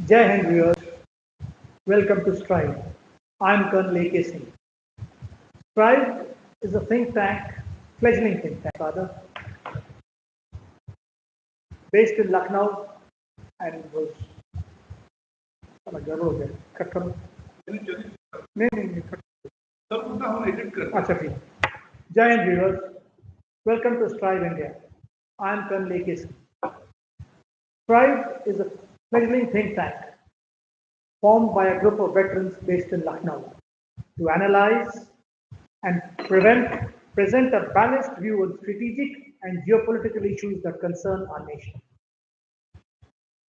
Jai Hind viewers, welcome to Strive. I'm Lt Singh. Strive is a think tank, fledgling think tank rather, based in Lucknow and was अच्छा ठीक Jai Hind viewers, welcome to Strive India. I'm Lt Singh. Strive is a fledgling think tank formed by a group of veterans based in Lucknow to analyze and present a balanced view on strategic and geopolitical issues that concern our nation.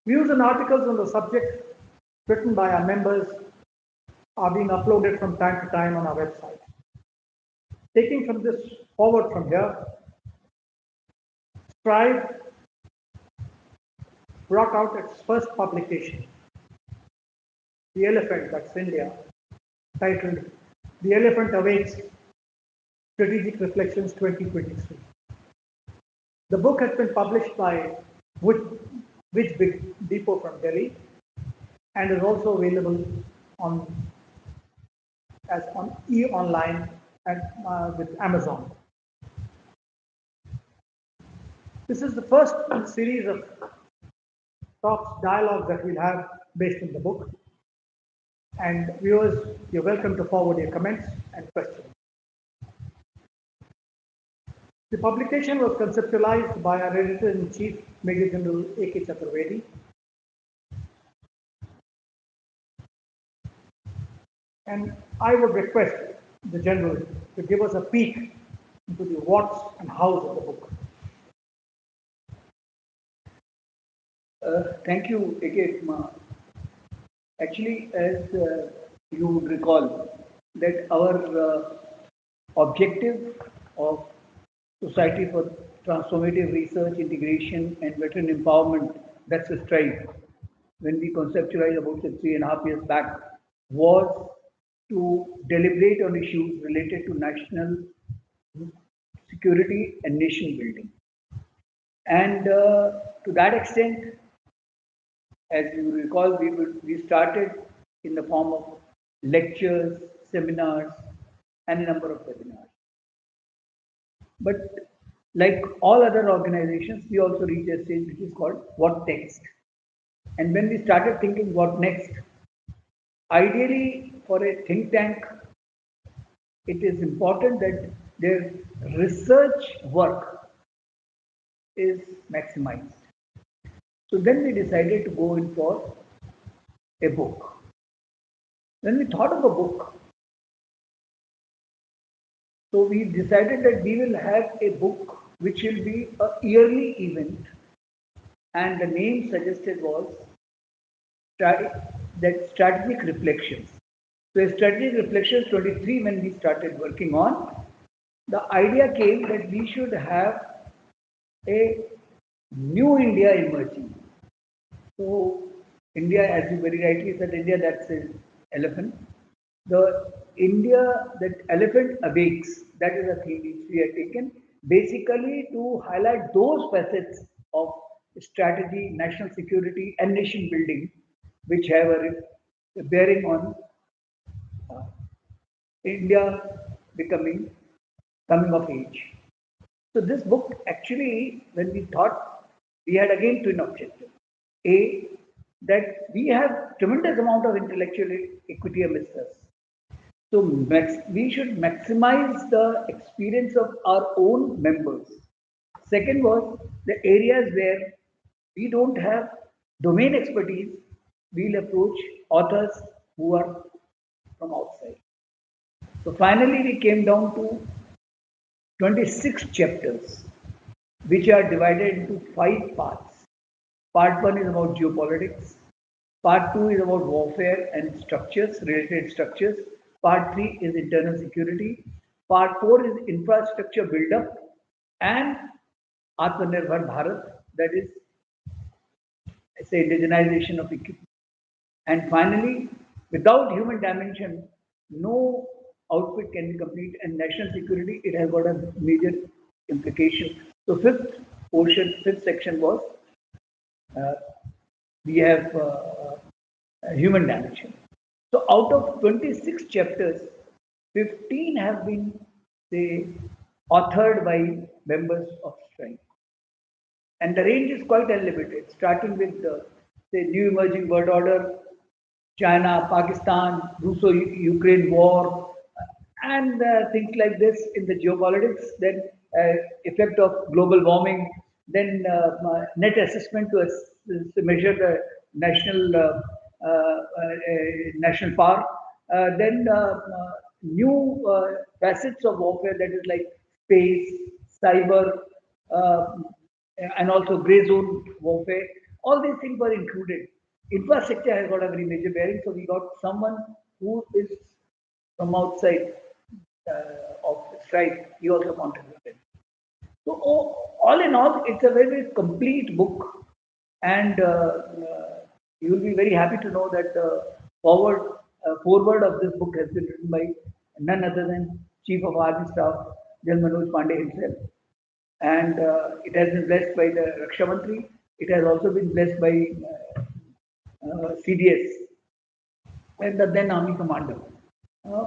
Views and articles on the subject written by our members are being uploaded from time to time on our website. Taking from this forward from here, Strive brought out its first publication, The Elephant, that's India, titled The Elephant Awakes, Strategic Reflections 2023. The book has been published by Which Big Depot from Delhi and is also available on e-online and with Amazon. This is the first in a series of talks, dialogues that we'll have based on the book. And viewers, you're welcome to forward your comments and questions. The publication was conceptualized by our editor-in-chief, Major General A.K. Chaturvedi. And I would request the General to give us a peek into the whats and hows of the book. Thank you, A.K. Actually, as you would recall, that our objective of Society for Transformative Research, Integration and Veteran Empowerment, that's a Strive, when we conceptualized about 3.5 years back, was to deliberate on issues related to national security and nation building. And to that extent, as you recall, we started in the form of lectures, seminars, and a number of webinars. But like all other organizations, we also reached a stage which is called what next. And when we started thinking what next, ideally for a think tank, it is important that their research work is maximized. So then we decided to go in for a book. When we thought of a book, so we decided that we will have a book which will be a yearly event, and the name suggested was Strategic Reflections. So Strategic Reflections 23, when we started working on, the idea came that we should have a new India emerging. So India, as you very rightly said, India, that's an elephant. The India, that elephant awakes, that is a theme which we have taken, basically to highlight those facets of strategy, national security and nation building, which have a bearing on India coming of age. So this book actually, when we thought, we had again twin objectives. A, that we have tremendous amount of intellectual equity amidst us. So we should maximize the experience of our own members. Second was the areas where we don't have domain expertise, we'll approach authors who are from outside. So finally we came down to 26 chapters, which are divided into 5 parts. Part 1 is about geopolitics. Part 2 is about warfare and structures, related structures. Part 3 is internal security. Part 4 is infrastructure build-up and Atmanirbhar Bharat, that is, say, indigenization of equipment. And finally, without human dimension, no output can be complete, and national security, it has got a major implication. So fifth section was, we have human dimension. So out of 26 chapters, 15 have been, say, authored by members of strength. And the range is quite unlimited, starting with the say, new emerging world order, China, Pakistan, Russo Ukraine war, and things like this in the geopolitics, then effect of global warming, then net assessment to measure the national national power, then new facets of warfare, that is like space, cyber, uh, and also gray zone warfare. All these things were included. Infrastructure has got a very major bearing, so we got someone who is from outside of the strike. He also contributed. So all in all, it's a very complete book, and you will be very happy to know that the forward of this book has been written by none other than Chief of Army Staff General Manoj Pandey himself, and it has been blessed by the Raksha Mantri. It has also been blessed by CDS and the then Army Commander. Uh,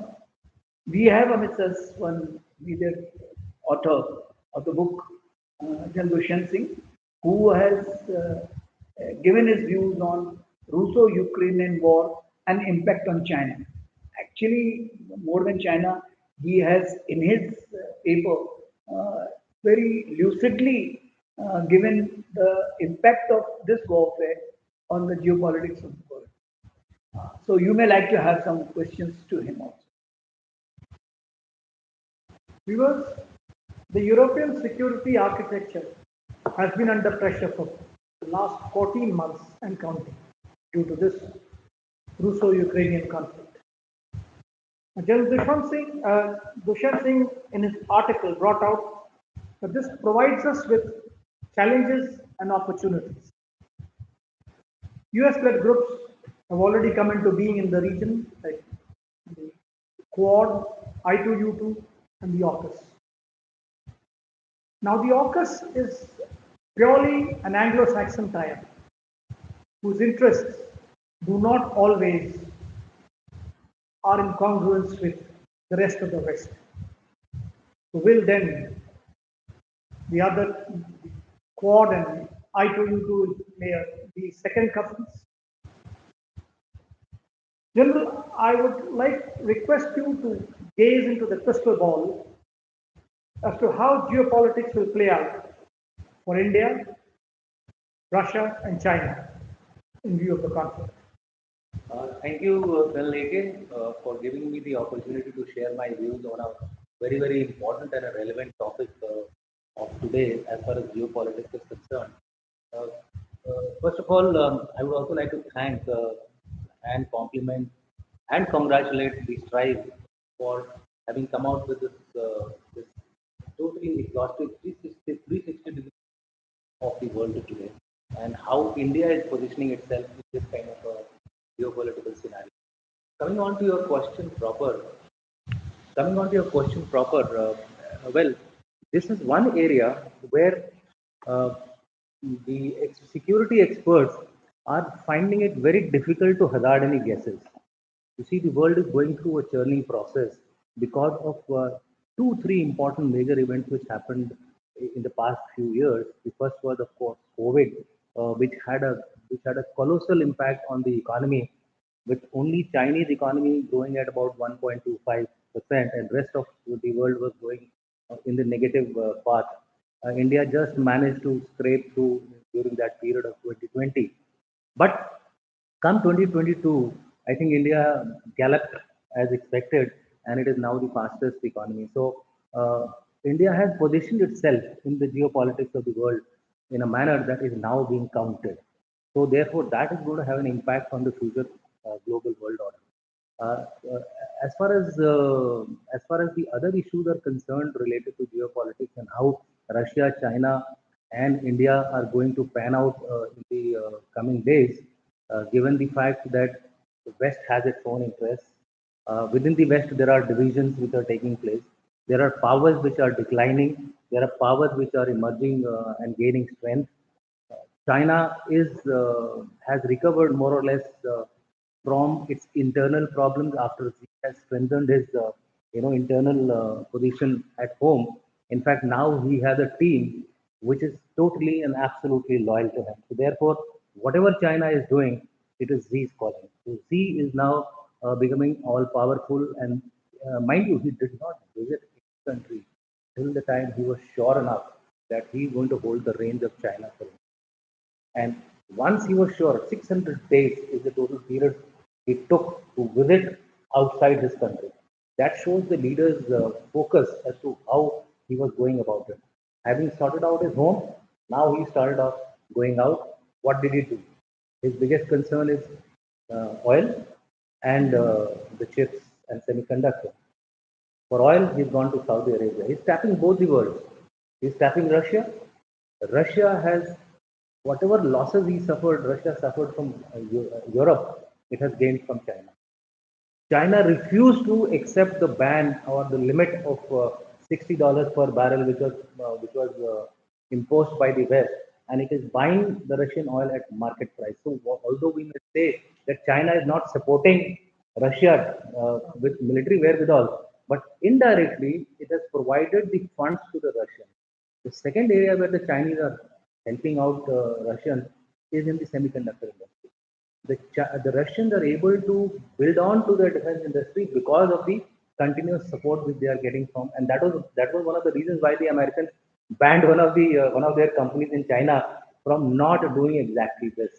we have amidst us one major author of the book, Jan Dushyant Singh, who has given his views on Russo Ukrainian war and impact on China. Actually, more than China, he has in his paper uh, very lucidly given the impact of this warfare on the geopolitics of the world. So you may like to have some questions to him also. Viewers, the European security architecture has been under pressure for the last 14 months and counting due to this Russo-Ukrainian conflict. General Dushyant Singh in his article brought out that this provides us with challenges and opportunities. US-led groups have already come into being in the region, like the Quad, I2U2, and the AUKUS. Now, the AUKUS is purely an Anglo-Saxon tie-up, whose interests do not always are in congruence with the rest of the West. So will then the other Quad and I2U2 play the second cousins? General, I would like request you to gaze into the crystal ball as to how geopolitics will play out for India, Russia, and China in view of the conflict. Thank you, Lt, for giving me the opportunity to share my views on a very, very important and a relevant topic of today as far as geopolitics is concerned. Uh, First of all, I would also like to thank and compliment and congratulate the Strive for having come out with this totally exhaustive 360 degree of the world today and how India is positioning itself in this kind of a geopolitical scenario. Coming on to your question proper, coming on to your question proper, well, this is one area where uh, the security experts are finding it very difficult to hazard any guesses. You see, the world is going through a churning process because of three important major events which happened in the past few years. The first was, of course, COVID, which had a colossal impact on the economy, with only Chinese economy growing at about 1.25%, and rest of the world was going in the negative path. India just managed to scrape through during that period of 2020. But come 2022, I think India galloped as expected, and it is now the fastest economy. So India has positioned itself in the geopolitics of the world in a manner that is now being counted. So therefore, that is going to have an impact on the future global world order. Uh, uh, as far as the other issues are concerned related to geopolitics and how Russia, China, and India are going to pan out in the coming days, given the fact that the West has its own interests. Within the West, there are divisions which are taking place. There are powers which are declining. There are powers which are emerging and gaining strength. China has recovered more or less from its internal problems after he has strengthened his internal position at home. In fact, now he has a team which is totally and absolutely loyal to him. So therefore, whatever China is doing, it is Xi's calling. So Xi is now becoming all powerful, and mind you, he did not visit any country till the time he was sure enough that he is going to hold the reins of China for him. And once he was sure, 600 days is the total period he took to visit outside his country. That shows the leader's focus as to how he was going about it. Having sorted out his home, now he started off going out. What did he do? His biggest concern is oil and the chips and semiconductor. For oil, he's gone to Saudi Arabia. He's tapping both the worlds. He's tapping Russia. Russia has whatever losses he suffered, Russia suffered from Europe, it has gained from China. China refused to accept the ban or the limit of $60 per barrel, which was imposed by the West, and it is buying the Russian oil at market price. So, although we may say that China is not supporting Russia with military wherewithal, but indirectly it has provided the funds to the Russians. The second area where the Chinese are helping out Russians is in the semiconductor industry. The Russians are able to build on to the defense industry because of the continuous support which they are getting from, and that was one of the reasons why the Americans banned one of their companies in China from not doing exactly this.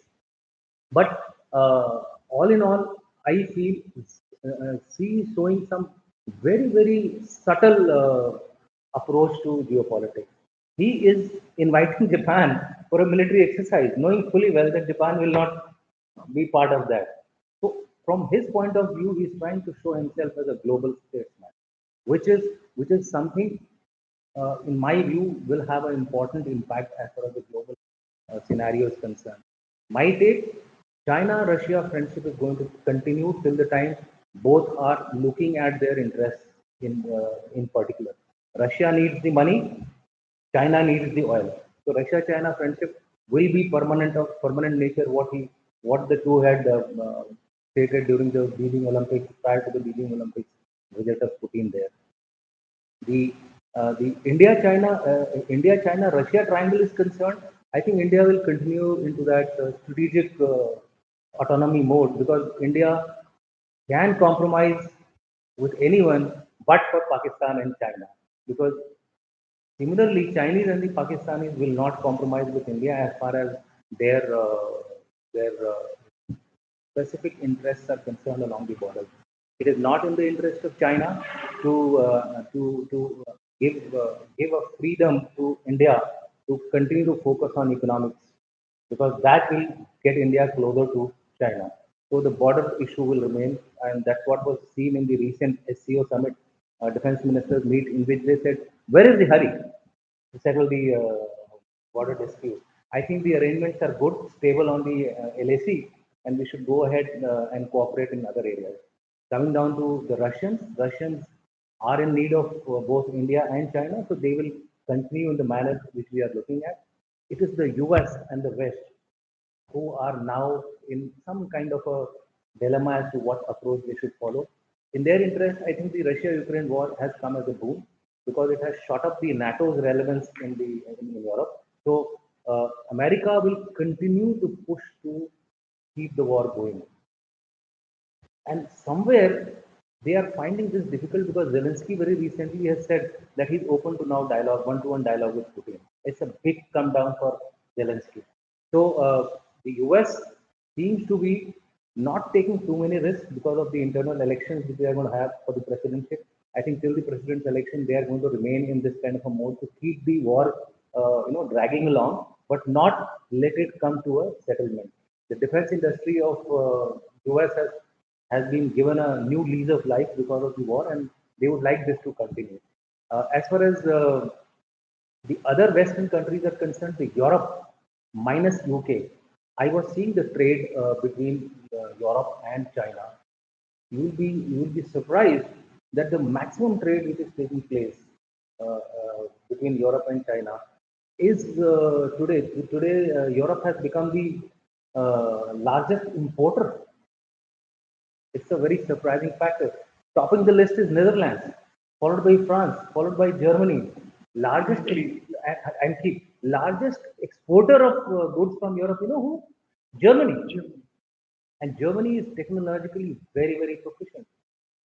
But all in all, I feel she is showing some very subtle approach to geopolitics. He is inviting Japan for a military exercise, knowing fully well that Japan will not be part of that. So, from his point of view, he is trying to show himself as a global statesman, which is something, in my view, will have an important impact as far as the global scenario is concerned. My take: China-Russia friendship is going to continue till the time both are looking at their interests in particular. Russia needs the money, China needs the oil. So Russia-China friendship will be permanent of permanent nature. What the two had stated during the Beijing Olympics, prior to the Beijing Olympics visit of Putin there. The India China Russia triangle is concerned, I think India will continue into that strategic autonomy mode, because India can compromise with anyone but for Pakistan and China, because similarly, Chinese and the Pakistanis will not compromise with India as far as their specific interests are concerned along the border. It is not in the interest of China to give a freedom to India to continue to focus on economics, because that will get India closer to China. So the border issue will remain, and that's what was seen in the recent SCO summit, defense ministers meet, in which they said, "Where is the hurry to settle the border dispute?" I think the arrangements are good, stable on the LAC, and we should go ahead and cooperate in other areas. Coming down to the Russians are in need of both India and China, so they will continue in the manner which we are looking at. It is the US and the West who are now in some kind of a dilemma as to what approach they should follow. In their interest, I think the Russia-Ukraine war has come as a boon, because it has shot up the NATO's relevance in Europe. So America will continue to push to keep the war going. And somewhere they are finding this difficult, because Zelensky very recently has said that he's open to now dialogue, one-to-one dialogue with Putin. It's a big come down for Zelensky. So the US seems to be not taking too many risks because of the internal elections which they are going to have for the presidency. I think till the president's election, they are going to remain in this kind of a mode to keep the war, dragging along, but not let it come to a settlement. The defense industry of US has been given a new lease of life because of the war, and they would like this to continue. As far as the other Western countries are concerned, the Europe minus UK, I was seeing the trade between Europe and China. You will be surprised that the maximum trade which is taking place between Europe and China is today Europe has become the largest importer It's a very surprising factor. Topping the list is Netherlands, followed by France, followed by Germany, largest and keep largest exporter of goods from Europe. You know who? Germany. And Germany is technologically very, very proficient.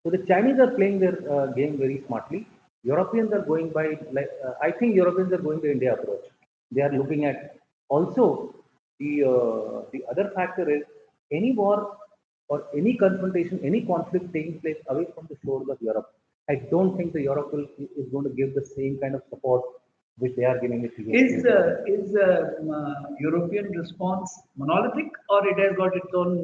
So the Chinese are playing their game very smartly. Europeans are going by, like, I think Europeans are going the India approach. They are looking at also the other factor is any war or any confrontation, any conflict taking place away from the shores of Europe. I don't think the Europe is going to give the same kind of support which they are giving it to European response monolithic, or it has got its own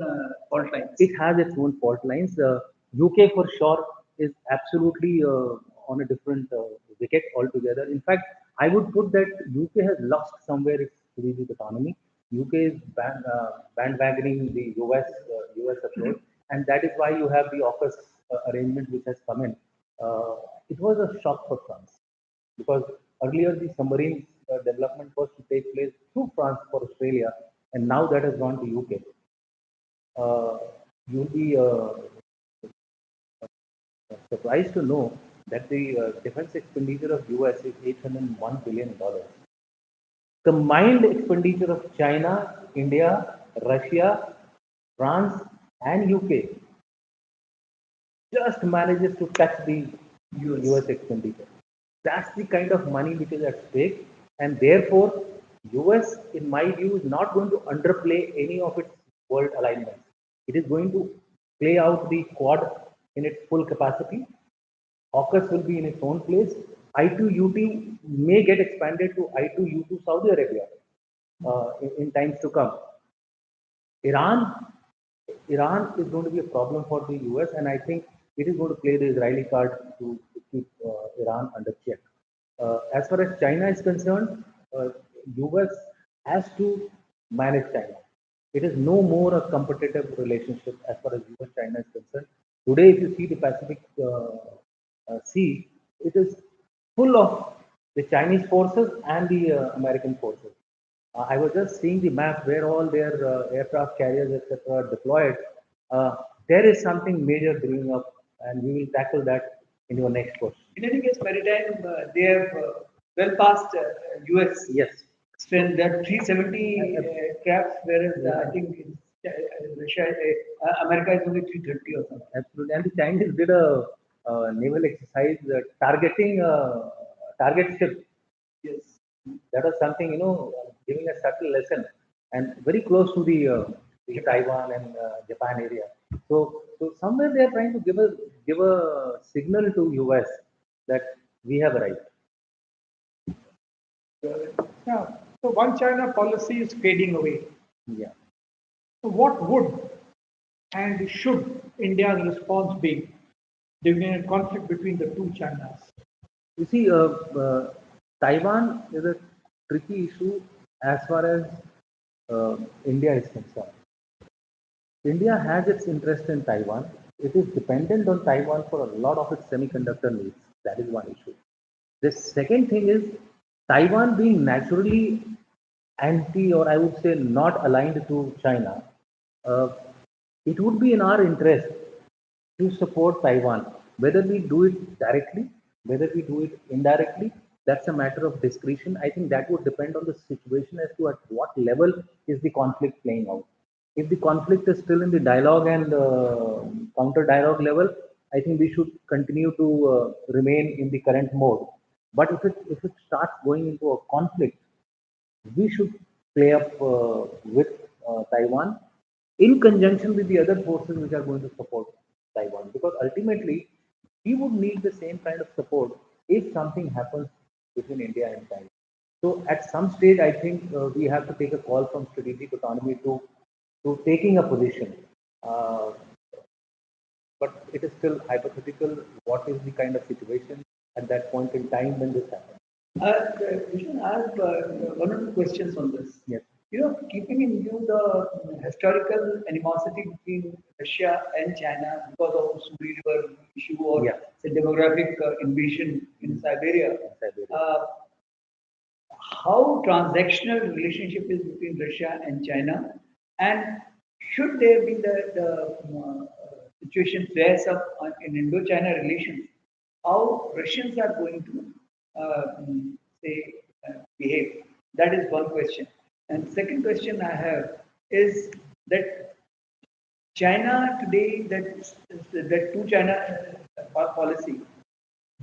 fault lines? It has its own fault lines. UK for sure is absolutely on a different wicket altogether. In fact, I would put that UK has lost somewhere its strategic autonomy. UK is bandwagoning the US approach, and that is why you have the AUKUS arrangement which has come in. It was a shock for France because earlier the submarine development was to take place through France for Australia, and now that has gone to UK. You'll be surprised to know that the defense expenditure of US is $801 billion. Combined expenditure of China, India, Russia, France, and UK just manages to touch the US expenditure. That's the kind of money which is at stake, and therefore, US, in my view, is not going to underplay any of its world alignments. It is going to play out the Quad in its full capacity. AUKUS will be in its own place. I2UT may get expanded to I2U2 Saudi Arabia in times to come. Iran, Iran is going to be a problem for the US, and I think it is going to play the Israeli card to keep Iran under check. As far as China is concerned, US has to manage China. It is no more a competitive relationship as far as US-China is concerned. Today, if you see the Pacific Sea, it is full of the Chinese forces and the American forces. I was just seeing the map where all their aircraft carriers, etc., are deployed. There is something major brewing up, and we will tackle that in your next question. In any case, maritime, they have well past US. Yes. Strength, that 370 crafts, whereas I think in, Russia, America is only 330 or something. Absolutely. And the Chinese did a naval exercise targeting target ships. Yes. That was something, giving a subtle lesson and very close to the Taiwan and Japan area. So somewhere they are trying to give a signal to US that we have arrived. Yeah. So one China policy is fading away. Yeah. So what would and should India's response be during a conflict between the two Chinas? You see, Taiwan is a tricky issue as far as India is concerned. India has its interest in Taiwan. It is dependent on Taiwan for a lot of its semiconductor needs. That is one issue. The second thing is Taiwan being naturally anti, or I would say not aligned to China. Uh, it would be in our interest to support Taiwan, whether we do it directly, whether we do it indirectly. That's a matter of discretion. I think that would depend on the situation as to at what level is the conflict playing out. If the conflict is still in the dialogue and counter dialogue level, I think we should continue to remain in the current mode. But if it starts going into a conflict, we should play up with Taiwan in conjunction with the other forces which are going to support Taiwan. Because ultimately, we would need the same kind of support if something happens between India and China. So at some stage, I think we have to take a call from strategic autonomy to taking a position. But it is still hypothetical. What is the kind of situation at that point in time when this happens? Vishnu, I have one or two questions on this. Yes. Keeping in view the historical animosity between Russia and China because of Suri River issue or the demographic invasion in Siberia, how transactional relationship is between Russia and China, and should there be situation flares up in Indo-China relations, how Russians are going to say behave. That is one question. And second question I have is that China today, that two China policy,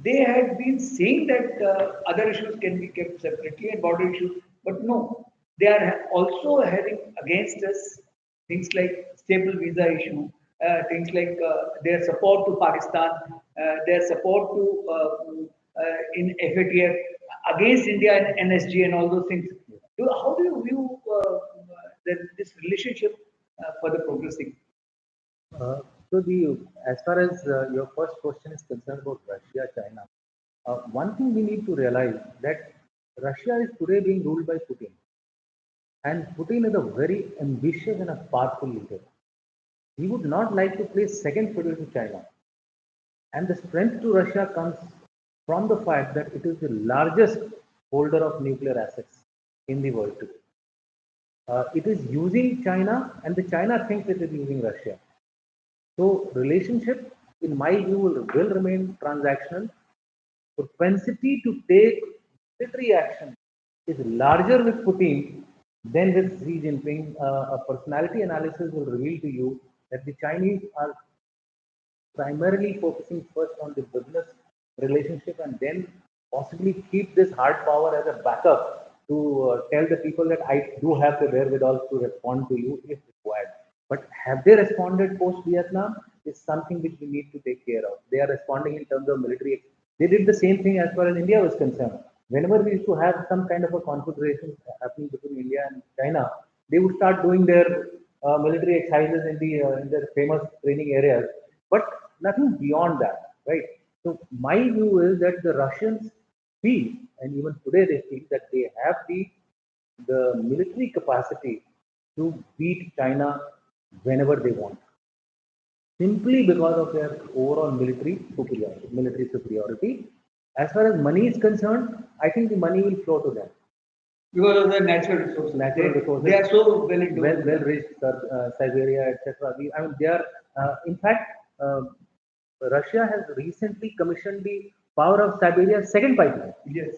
they had been saying that other issues can be kept separately and border issues, but no, they are also having against us things like stable visa issue, things like their support to Pakistan, their support to in FATF against India and NSG and all those things. How do you view this relationship for the progressing? So the as far as your first question is concerned about Russia, China, one thing we need to realize that Russia is today being ruled by Putin, and Putin is a very ambitious and a powerful leader. He would not like to play second fiddle to China, and the strength to Russia comes from the fact that it is the largest holder of nuclear assets in the world today. It is using China, and the China thinks it is using Russia. So relationship, in my view, will remain transactional. Propensity to take military action is larger with Putin than with Xi Jinping. A personality analysis will reveal to you that the Chinese are primarily focusing first on the business relationship and then possibly keep this hard power as a backup to tell the people that I do have the wherewithal to respond to you if required. But have they responded post Vietnam is something which we need to take care of. They are responding in terms of military. They did the same thing as far as India was concerned. Whenever we used to have some kind of a configuration happening between India and China, they would start doing their military exercises in their famous training areas, but nothing beyond that, right? So my view is that the Russians feel, and even today they feel that they have the military capacity to beat China whenever they want, simply because of their overall military superiority. As far as money is concerned, I think the money will flow to them. Because of the natural resources. Natural resources. They are so well into well reached, Siberia, etc. I mean, they are. In fact, Russia has recently commissioned the Power of Siberia's second pipeline. Yes.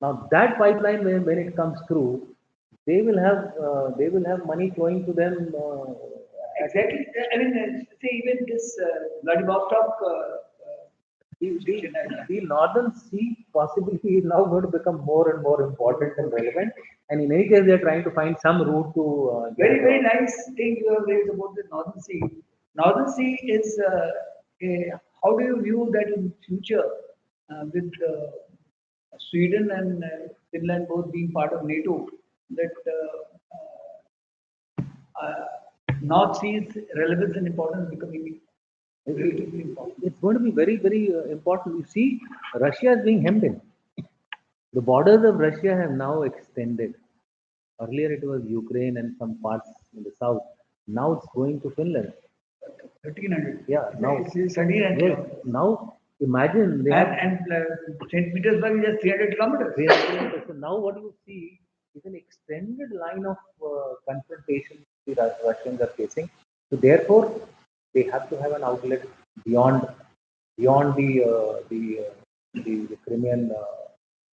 Now that pipeline, when it comes through, they will have money flowing to them. Exactly. I mean, say even this Vladivostok. The northern sea possibility is now going to become more and more important and relevant. And in any case, they are trying to find some route to. Very nice thing you have raised about the Northern Sea. Northern Sea is how do you view that in future with Sweden and Finland both being part of NATO, that North Sea's relevance and importance becoming relatively important. It's going to be very important. You see, Russia is being hemmed in. The borders of Russia have now extended. Earlier it was Ukraine and some parts in the south. Now it's going to Finland. 1300. Yeah, now it's 1300. Yes, now imagine they have, and St. Petersburg is just 300 kilometers. 300 kilometers. So now what you see is an extended line of confrontation the Russians are facing. So therefore, they have to have an outlet beyond the Crimean,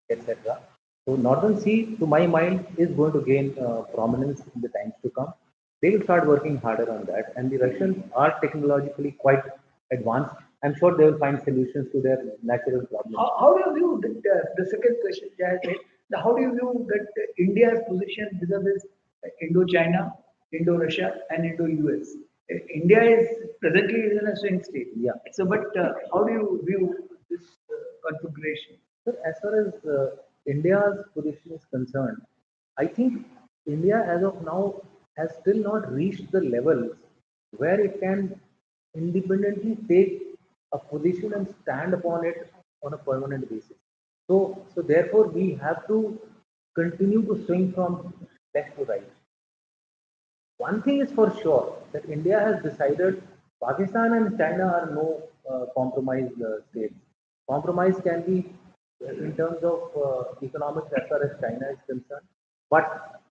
etc. So Northern Sea, to my mind, is going to gain prominence in the times to come. They will start working harder on that, and the Russians are technologically quite advanced. I'm sure they will find solutions to their natural problems. How do you view the second question, Jay said? How do you view that India's position vis-a-vis Indo-China, Indo-Russia, and Indo-US? India is presently in a swing state. Yeah. So, but how do you view this configuration? So as far as India's position is concerned, I think India as of now has still not reached the level where it can independently take a position and stand upon it on a permanent basis. So therefore we have to continue to swing from left to right. One thing is for sure that India has decided Pakistan and China are no compromise states. Compromise can be in terms of economics as far as China is concerned, but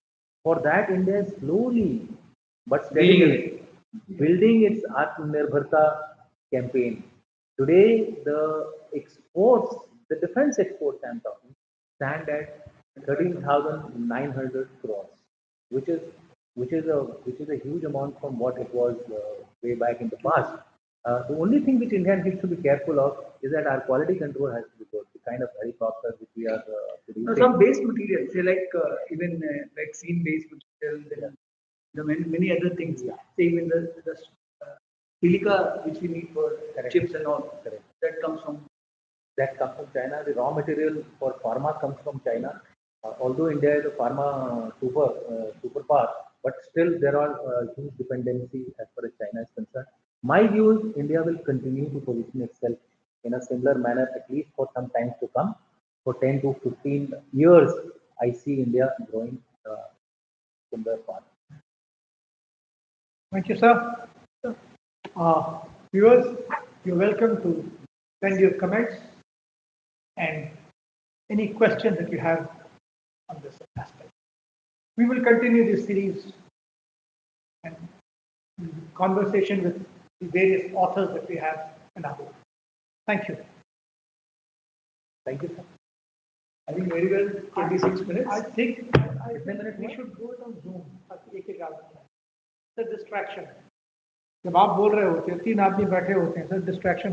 for that India is slowly but steadily building its Atmanirbharta campaign. Today, the exports, the defense exports I'm talking, stand at 13,900 crores, which is which is a huge amount from what it was way back in the past. The only thing which India needs to be careful of is that our quality control has to be good. The kind of helicopters which we are Now, producing. some base materials, say like even vaccine-based material, then the many other things. Yeah. Say even the silica which we need for Correct. chips and all, Correct. that comes from. That comes from China. The raw material for pharma comes from China. Although India is a pharma superpower, but still there are huge dependency as far as China is concerned. My view is India will continue to position itself in a similar manner at least for some time to come. For 10 to 15 years, I see India growing similar path. Thank you, sir. Viewers, you're welcome to send your comments and any questions that you have on this aspect. We will continue this series and conversation with the various authors that we have in our book. Thank you. Thank you, sir. I think very well 26 minutes. I think we should go it on Zoom. It's a distraction. जब आप बोल रहे होते हैं 3 आदमी बैठे होते हैं सर डिस्ट्रैक्शन